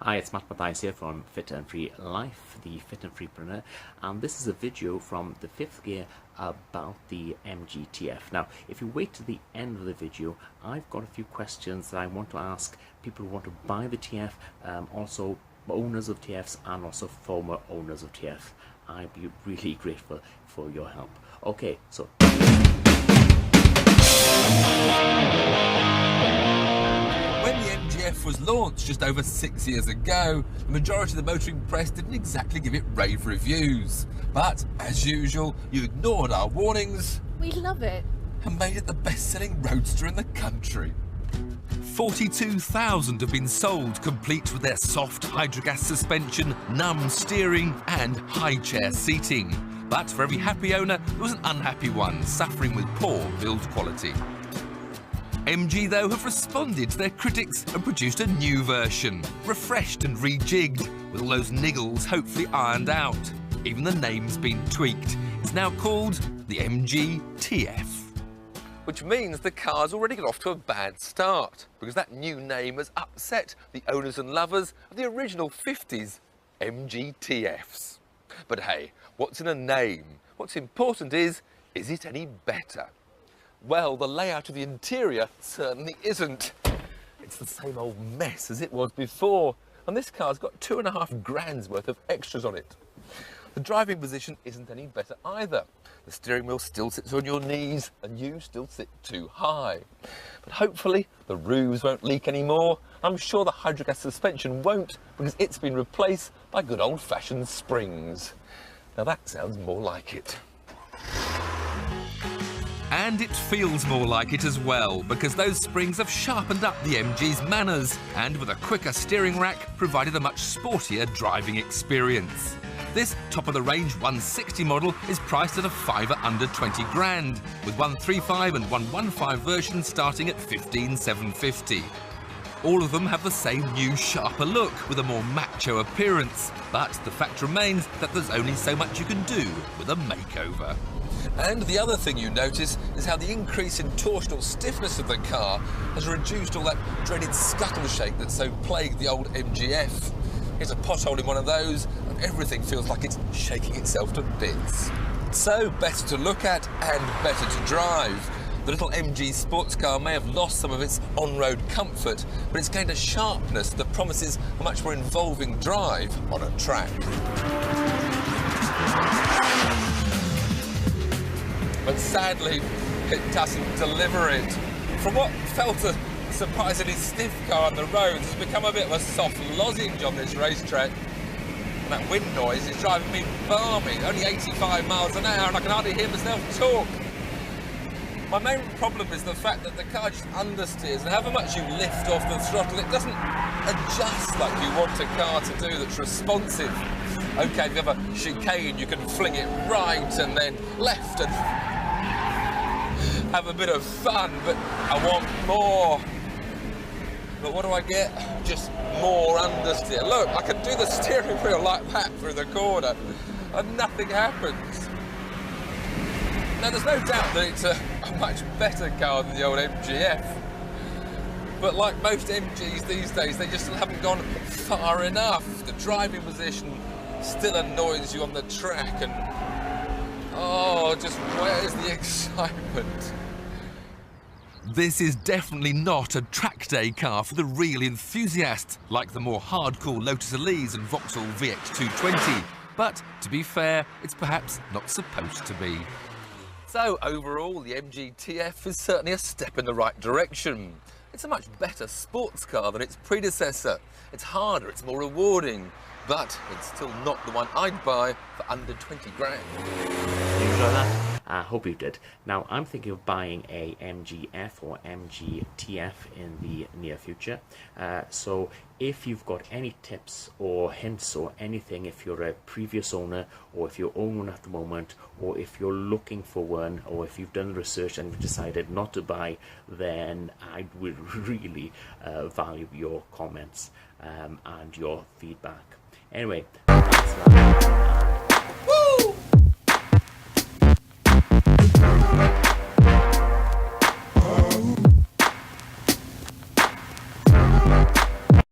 Hi, it's Matt Mathias here from Fit and Free Life, the Fit and Freepreneur, and this is a video from the fifth gear about the MGTF. Now, if you wait to the end of the video, I've got a few questions that I want to ask people who want to buy the TF, also owners of TFs and also former owners of TF. I'd be really grateful for your help. Okay, so when the MGF was launched just over 6 years ago, the majority of the motoring press didn't exactly give it rave reviews. But, as usual, you ignored our warnings. We love it. And made it the best-selling Roadster in the country. 42,000 have been sold, complete with their soft hydrogas suspension, numb steering and high chair seating. But for every happy owner, there was an unhappy one, suffering with poor build quality. MG, though, have responded to their critics and produced a new version, refreshed and rejigged, with all those niggles hopefully ironed out. Even the name's been tweaked. It's now called the MGTF. Which means the car's already got off to a bad start, because that new name has upset the owners and lovers of the original 50s MGTFs. But hey, what's in a name? What's important is it any better? Well, the layout of the interior certainly isn't. It's the same old mess as it was before, and this car's got £2.5 grand's worth of extras on it. The driving position isn't any better either. The steering wheel still sits on your knees, and you still sit too high. But hopefully the roofs won't leak anymore. I'm sure the hydrogas suspension won't, because it's been replaced by good old-fashioned springs. Now that sounds more like it. And it feels more like it as well, because those springs have sharpened up the MG's manners, and with a quicker steering rack, provided a much sportier driving experience. This top-of-the-range 160 model is priced at a fiver under 20 grand, with 135 and 115 versions starting at 15,750. All of them have the same new, sharper look, with a more macho appearance, but the fact remains that there's only so much you can do with a makeover. And the other thing you notice is how the increase in torsional stiffness of the car has reduced all that dreaded scuttle shake that so plagued the old MGF. Here's a pothole in one of those, and everything feels like it's shaking itself to bits. So, better to look at and better to drive. The little MG sports car may have lost some of its on-road comfort, but it's gained a sharpness that promises a much more involving drive on a track. But sadly, it doesn't deliver it. From what felt a surprisingly stiff car on the roads, has become a bit of a soft lozenge on this racetrack. And that wind noise is driving me balmy, only 85 miles an hour, and I can hardly hear myself talk. My main problem is the fact that the car just understeers, and however much you lift off the throttle, it doesn't adjust like you want a car to do that's responsive. Okay, if you have a chicane, you can fling it right and then left and have a bit of fun, but I want more. But what do I get? Just more understeer. Look, I can do the steering wheel like that through the corner, and nothing happens. Now, there's no doubt that it's a much better car than the old MGF. But like most MGs these days, they just haven't gone far enough. The driving position still annoys you on the track, and oh, just where's the excitement? This is definitely not a track day car for the real enthusiast, like the more hardcore Lotus Elise and Vauxhall VX220. But to be fair, it's perhaps not supposed to be. So overall, the MGTF is certainly a step in the right direction. It's a much better sports car than its predecessor. It's harder, it's more rewarding, but it's still not the one I'd buy for under 20 grand. did you enjoy that? I hope you did. Now, I'm thinking of buying a MGF or MGTF in the near future. So if you've got any tips or hints or anything, if you're a previous owner or if you own one at the moment, or if you're looking for one, or if you've done research and you've decided not to buy, then I would really value your comments and your feedback. Anyway, that's that.